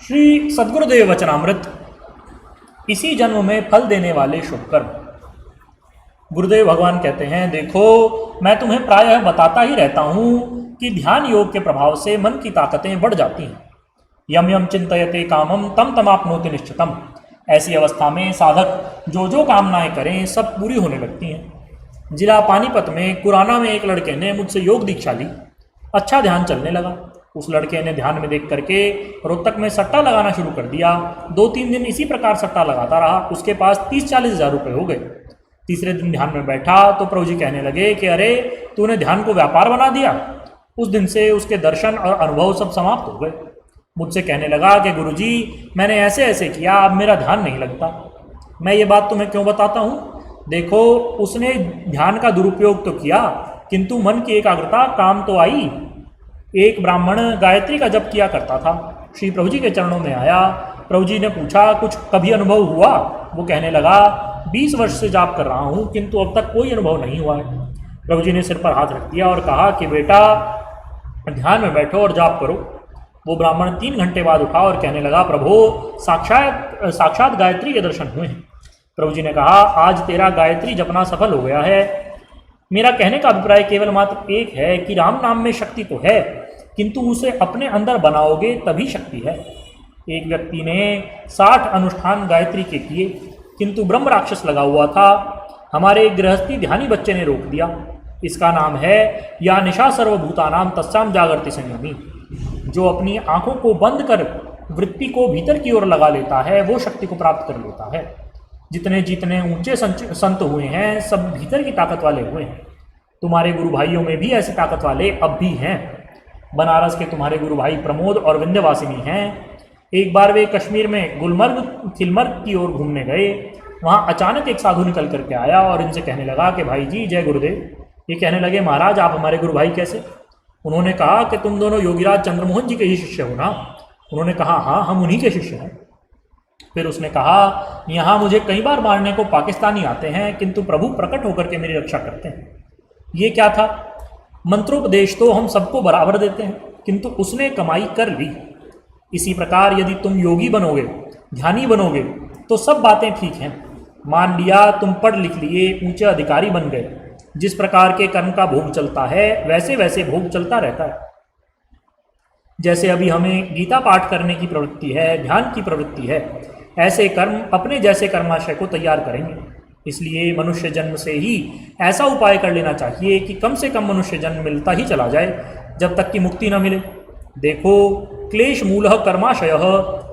श्री सद्गुरुदेव वचनामृत। इसी जन्म में फल देने वाले शुभ कर्म। गुरुदेव भगवान कहते हैं, देखो मैं तुम्हें प्रायः बताता ही रहता हूँ कि ध्यान योग के प्रभाव से मन की ताकतें बढ़ जाती हैं। यम यम चिंतयते कामम तम तमाप्नोति निश्चितम। ऐसी अवस्था में साधक जो जो कामनाएं करें सब पूरी होने लगती हैं। जिला पानीपत में कुराना में एक लड़के ने मुझसे योग दीक्षा ली। अच्छा ध्यान चलने लगा। उस लड़के ने ध्यान में देख करके रोहतक में सट्टा लगाना शुरू कर दिया। 2-3 दिन इसी प्रकार सट्टा लगाता रहा। उसके पास 30-40 हज़ार रुपये हो गए। तीसरे दिन ध्यान में बैठा तो प्रभु जी कहने लगे कि अरे तूने ध्यान को व्यापार बना दिया। उस दिन से उसके दर्शन और अनुभव सब समाप्त हो गए। मुझसे कहने लगा कि गुरुजी मैंने ऐसे ऐसे किया, अब मेरा ध्यान नहीं लगता। मैं ये बात तुम्हें क्यों बताता हूँ? देखो उसने ध्यान का दुरुपयोग तो किया किंतु मन की एकाग्रता काम तो आई। एक ब्राह्मण गायत्री का जप किया करता था। श्री प्रभु जी के चरणों में आया। प्रभु जी ने पूछा कुछ कभी अनुभव हुआ? वो कहने लगा 20 वर्ष से जाप कर रहा हूँ किंतु अब तक कोई अनुभव नहीं हुआ है। प्रभु जी ने सिर पर हाथ रख दिया और कहा कि बेटा ध्यान में बैठो और जाप करो। वो ब्राह्मण 3 घंटे बाद उठा और कहने लगा, प्रभु साक्षात गायत्री के दर्शन हुए हैं। प्रभु जी ने कहा आज तेरा गायत्री जपना सफल हो गया है। मेरा कहने का अभिप्राय केवल मात्र एक है कि राम नाम में शक्ति तो है किंतु उसे अपने अंदर बनाओगे तभी शक्ति है। एक व्यक्ति ने 60 अनुष्ठान गायत्री के किए किंतु ब्रह्म राक्षस लगा हुआ था। हमारे गृहस्थी ध्यानी बच्चे ने रोक दिया। इसका नाम है या निशा सर्वभूतानाम तस्याम जागृति संयमी। जो अपनी आंखों को बंद कर वृत्ति को भीतर की ओर लगा लेता है वो शक्ति को प्राप्त कर लेता है। जितने जितने ऊंचे संत हुए हैं सब भीतर की ताकत वाले हुए हैं। तुम्हारे गुरु भाइयों में भी ऐसी ताकत वाले अब भी हैं। बनारस के तुम्हारे गुरु भाई प्रमोद और विंध्यवासिनी हैं। एक बार वे कश्मीर में गुलमर्ग खिलमर्ग की ओर घूमने गए। वहाँ अचानक एक साधु निकल करके आया और इनसे कहने लगा कि भाई जी जय गुरुदेव। ये कहने लगे महाराज आप हमारे गुरु भाई कैसे? उन्होंने कहा कि तुम दोनों योगीराज चंद्रमोहन जी के ही शिष्य हो ना? उन्होंने कहा हाँ हम उन्हीं के शिष्य हैं। फिर उसने कहा यहाँ मुझे कई बार मारने को पाकिस्तानी आते हैं किंतु प्रभु प्रकट होकर के मेरी रक्षा करते हैं। ये क्या था? मंत्रोपदेश तो हम सबको बराबर देते हैं किंतु उसने कमाई कर ली। इसी प्रकार यदि तुम योगी बनोगे ध्यानी बनोगे तो सब बातें ठीक हैं। मान लिया तुम पढ़ लिख लिए ऊंचे अधिकारी बन गए। जिस प्रकार के कर्म का भोग चलता है वैसे वैसे भोग चलता रहता है। जैसे अभी हमें गीता पाठ करने की प्रवृत्ति है, ध्यान की प्रवृत्ति है, ऐसे कर्म अपने जैसे कर्माशय को तैयार करेंगे। इसलिए मनुष्य जन्म से ही ऐसा उपाय कर लेना चाहिए कि कम से कम मनुष्य जन्म मिलता ही चला जाए जब तक कि मुक्ति न मिले। देखो क्लेश मूलः कर्माशय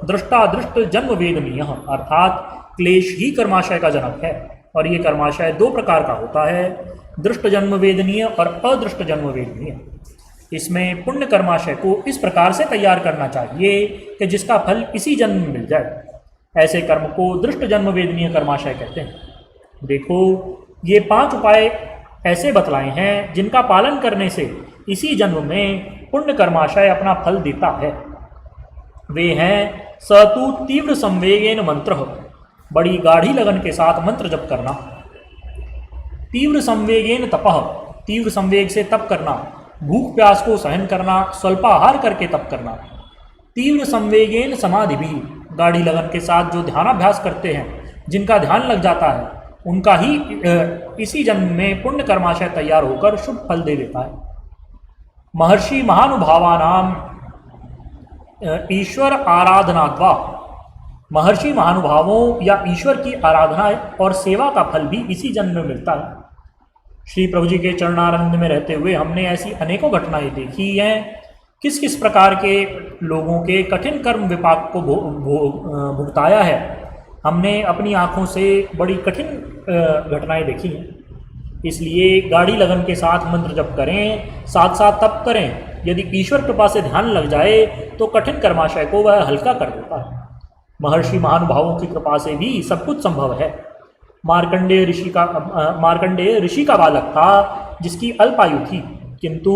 दृष्टादृष्ट जन्म वेदनीय, अर्थात क्लेश ही कर्माशय का जनक है। और ये कर्माशय 2 प्रकार का होता है, दृष्ट जन्म वेदनीय और अदृष्ट जन्म वेदनीय। इसमें पुण्य कर्माशय को इस प्रकार से तैयार करना चाहिए कि जिसका फल इसी जन्म में मिल जाए। ऐसे कर्म को दृष्ट जन्म वेदनीय कर्माशय कहते हैं। देखो ये 5 उपाय ऐसे बतलाए हैं जिनका पालन करने से इसी जन्म में पुण्य कर्माशय अपना फल देता है। वे हैं सतु तीव्र संवेगेन मंत्र, बड़ी गाढ़ी लगन के साथ मंत्र जप करना। तीव्र संवेगेन तपः, तीव्र संवेग से तप करना। भूख प्यास को सहन करना, स्वल्पाहार करके तप करना। तीव्र संवेगेन समाधि भी, गाढ़ी लगन के साथ जो ध्यानाभ्यास करते हैं, जिनका ध्यान लग जाता है उनका ही इसी जन्म में पुण्य कर्माशय तैयार होकर शुभ फल दे देता है। महर्षि महानुभावानाम ईश्वर आराधनाद्वा, महर्षि महानुभावों या ईश्वर की आराधना और सेवा का फल भी इसी जन्म में मिलता है। श्री प्रभु जी के चरणारविंद में रहते हुए हमने ऐसी अनेकों घटनाएं देखी हैं। किस किस प्रकार के लोगों के कठिन कर्म विपाक को भुगताया है। हमने अपनी आँखों से बड़ी कठिन घटनाएं देखी हैं। इसलिए गाढ़ी लगन के साथ मंत्र जप करें, साथ साथ तप करें। यदि ईश्वर कृपा से ध्यान लग जाए तो कठिन कर्माशय को वह हल्का कर देता है। महर्षि महानुभावों की कृपा से भी सब कुछ संभव है। मार्कंडेय ऋषि का बालक था जिसकी अल्प आयु थी किंतु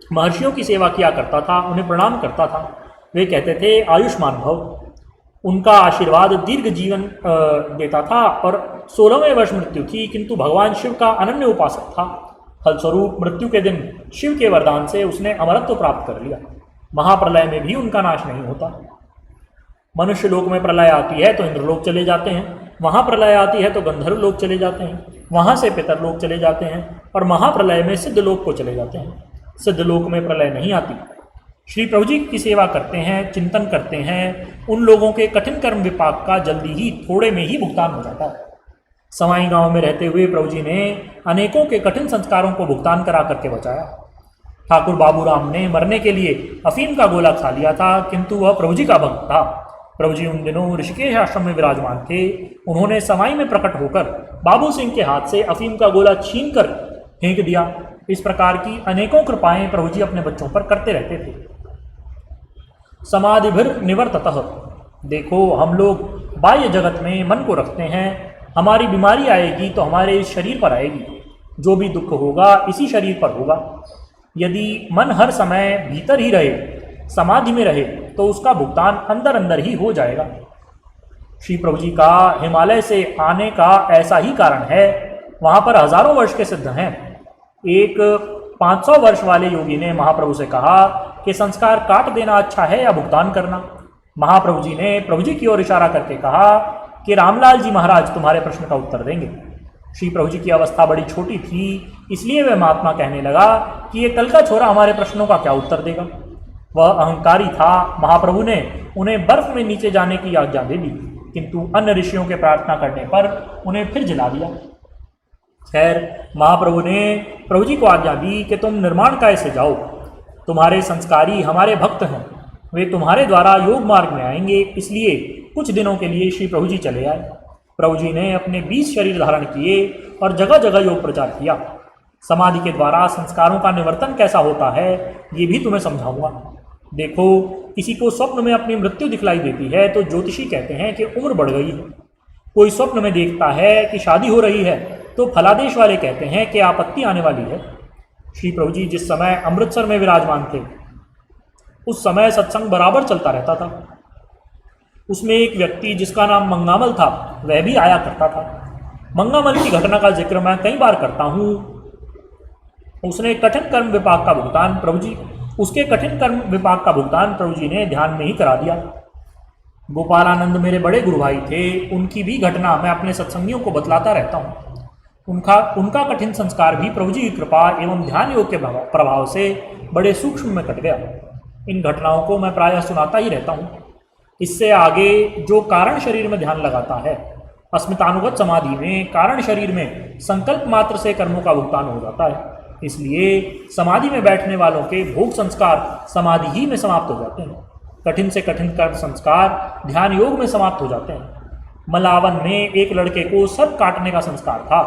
महर्षियों की सेवा किया करता था, उन्हें प्रणाम करता था। वे कहते थे आयुष्मान भव। उनका आशीर्वाद दीर्घ जीवन देता था और 16वें वर्ष मृत्यु थी किंतु भगवान शिव का अनन्य उपासक था। फलस्वरूप मृत्यु के दिन शिव के वरदान से उसने अमरत्व प्राप्त कर लिया। महाप्रलय में भी उनका नाश नहीं होता। मनुष्य लोक में प्रलय आती है तो इंद्रलोक चले जाते हैं, वहाँ प्रलय आती है तो गंधर्व लोक चले जाते हैं, वहाँ से पितरलोक चले जाते हैं और महाप्रलय में सिद्धलोक को चले जाते हैं। सिद्धलोक में प्रलय नहीं आती। श्री प्रभु जी की सेवा करते हैं, चिंतन करते हैं, उन लोगों के कठिन कर्म विपाक का जल्दी ही थोड़े में ही भुगतान हो जाता है। सवाई गांव में रहते हुए प्रभु जी ने अनेकों के कठिन संस्कारों को भुगतान करा करके बचाया। ठाकुर बाबूराम ने मरने के लिए अफीम का गोला खा लिया था, किंतु वह प्रभु जी का भक्त था। प्रभु जी उन दिनों ऋषिकेश आश्रम में विराजमान थे। उन्होंने सवाई में प्रकट होकर बाबू सिंह के हाथ से अफीम का गोला छीन कर फेंक दिया। इस प्रकार की अनेकों कृपाएं प्रभु जी अपने बच्चों पर करते रहते थे। समाधिभिर निवर्ततः, देखो हम लोग बाह्य जगत में मन को रखते हैं। हमारी बीमारी आएगी तो हमारे इस शरीर पर आएगी, जो भी दुख होगा इसी शरीर पर होगा। यदि मन हर समय भीतर ही रहे, समाधि में रहे, तो उसका भुगतान अंदर अंदर ही हो जाएगा। श्री प्रभु जी का हिमालय से आने का ऐसा ही कारण है। वहाँ पर हजारों वर्ष के सिद्ध हैं। एक 500 वर्ष वाले योगी ने महाप्रभु से कहा कि संस्कार काट देना अच्छा है या भुगतान करना। महाप्रभु जी ने प्रभु जी की ओर इशारा करके कहा कि रामलाल जी महाराज तुम्हारे प्रश्न का उत्तर देंगे। श्री प्रभु जी की अवस्था बड़ी छोटी थी, इसलिए वह महात्मा कहने लगा कि ये कल का छोरा हमारे प्रश्नों का क्या उत्तर देगा। वह अहंकारी था। महाप्रभु ने उन्हें बर्फ में नीचे जाने की आज्ञा दे दी, किंतु अन्य ऋषियों के प्रार्थना करने पर उन्हें फिर जला दिया। खैर, महाप्रभु ने प्रभु जी को आज्ञा दी कि तुम निर्माण काय से जाओ, तुम्हारे संस्कारी हमारे भक्त हैं, वे तुम्हारे द्वारा योग मार्ग में आएंगे। इसलिए कुछ दिनों के लिए श्री प्रभु जी चले आए। प्रभु जी ने अपने 20 शरीर धारण किए और जगह जगह योग प्रचार किया। समाधि के द्वारा संस्कारों का निवर्तन कैसा होता है ये भी तुम्हें समझाऊंगा। देखो, किसी को स्वप्न में अपनी मृत्यु दिखलाई देती है तो ज्योतिषी कहते हैं कि उम्र बढ़ गई है। कोई स्वप्न में देखता है कि शादी हो रही है तो फलादेश वाले कहते हैं कि आपत्ति आने वाली है। श्री प्रभु जी जिस समय अमृतसर में विराजमान थे, उस समय सत्संग बराबर चलता रहता था। उसमें एक व्यक्ति जिसका नाम मंगामल था, वह भी आया करता था। मंगामल की घटना का जिक्र मैं कई बार करता हूँ। उसके कठिन कर्म विपाक का भुगतान प्रभु जी ने ध्यान में ही करा दिया। गोपालानंद मेरे बड़े गुरु भाई थे, उनकी भी घटना मैं अपने सत्संगियों को बतलाता रहता हूँ। उनका कठिन संस्कार भी प्रभु जी की कृपा एवं ध्यान योग के प्रभाव से बड़े सूक्ष्म में कट गया। इन घटनाओं को मैं प्रायः सुनाता ही रहता हूँ। इससे आगे जो कारण शरीर में ध्यान लगाता है, अस्मितानुगत समाधि में कारण शरीर में संकल्प मात्र से कर्मों का भुगतान हो जाता है। इसलिए समाधि में बैठने वालों के भोग संस्कार समाधि ही में समाप्त हो जाते हैं। कठिन से कठिन कर्म संस्कार ध्यान योग में समाप्त हो जाते हैं। मलावन में एक लड़के को सर्प काटने का संस्कार था।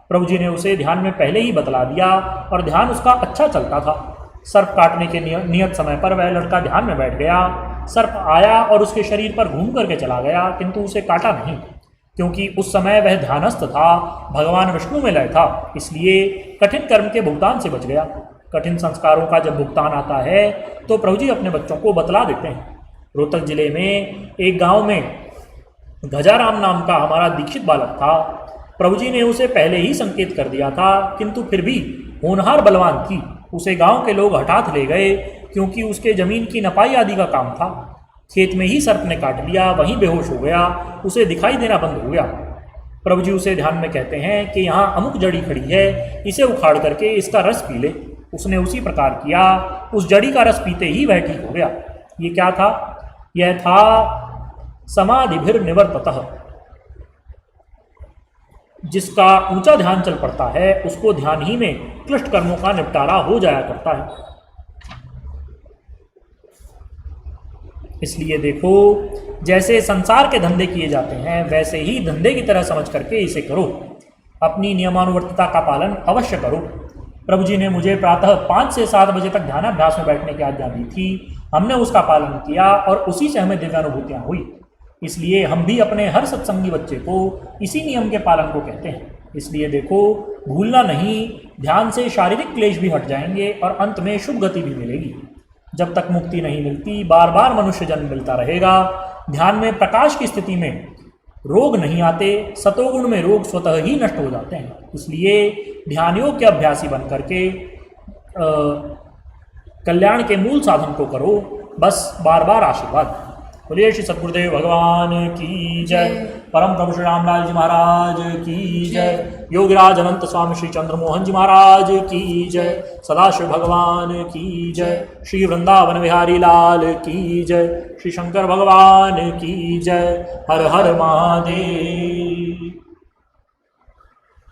प्रभु जी ने उसे ध्यान में पहले ही बतला दिया और ध्यान उसका अच्छा चलता था। सर्प काटने के नियत समय पर वह लड़का ध्यान में बैठ गया। सर्प आया और उसके शरीर पर घूम करके चला गया, किंतु उसे काटा नहीं, क्योंकि उस समय वह ध्यानस्थ था, भगवान विष्णु में लय था। इसलिए कठिन कर्म के भुगतान से बच गया। कठिन संस्कारों का जब भुगतान आता है तो प्रभु जी अपने बच्चों को बतला देते हैं। रोहतक जिले में एक गांव में गजाराम नाम का हमारा दीक्षित बालक था। प्रभु जी ने उसे पहले ही संकेत कर दिया था, किंतु फिर भी होनहार बलवान थी। उसे गांव के लोग हठात ले गए, क्योंकि उसके जमीन की नपाई आदि का काम था। खेत में ही सर्प ने काट लिया, वहीं बेहोश हो गया, उसे दिखाई देना बंद हो गया। प्रभु जी उसे ध्यान में कहते हैं कि यहाँ अमुक जड़ी खड़ी है, इसे उखाड़ करके इसका रस पी ले। उसने उसी प्रकार किया। उस जड़ी का रस पीते ही वह ठीक हो गया। ये क्या था? यह था समाधिभिर निवर्ततः। जिसका ऊंचा ध्यान चल पड़ता है उसको ध्यान ही में क्लिष्ट कर्मों का निपटारा हो जाया करता है। इसलिए देखो, जैसे संसार के धंधे किए जाते हैं वैसे ही धंधे की तरह समझ करके इसे करो। अपनी नियमानुवर्तिता का पालन अवश्य करो। प्रभु जी ने मुझे प्रातः 5 से 7 बजे तक ध्यानाभ्यास में बैठने की आज्ञा दी थी। हमने उसका पालन किया और उसी से हमें दिव्यानुभूतियाँ हुई। इसलिए हम भी अपने हर सत्संगी बच्चे को इसी नियम के पालन को कहते हैं। इसलिए देखो, भूलना नहीं, ध्यान से शारीरिक क्लेश भी हट जाएंगे और अंत में शुभ गति भी मिलेगी। जब तक मुक्ति नहीं मिलती, बार बार मनुष्य जन्म मिलता रहेगा। ध्यान में प्रकाश की स्थिति में रोग नहीं आते, सतोगुण में रोग स्वतः ही नष्ट हो जाते हैं। इसलिए ध्यान योग के अभ्यासी बन करके कल्याण के मूल साधन को करो। बस बार बार आशीर्वाद। बोलिए श्री सद्गुरुदेव भगवान की जय। परम प्रभु श्री रामलाल जी महाराज की जय। योगीराज अनंत स्वामी श्री चंद्रमोहन जी महाराज की जय। सदाशिव भगवान की जय। श्री वृंदावन बिहारी लाल की जय। श्री शंकर भगवान की जय। हर हर महादेव।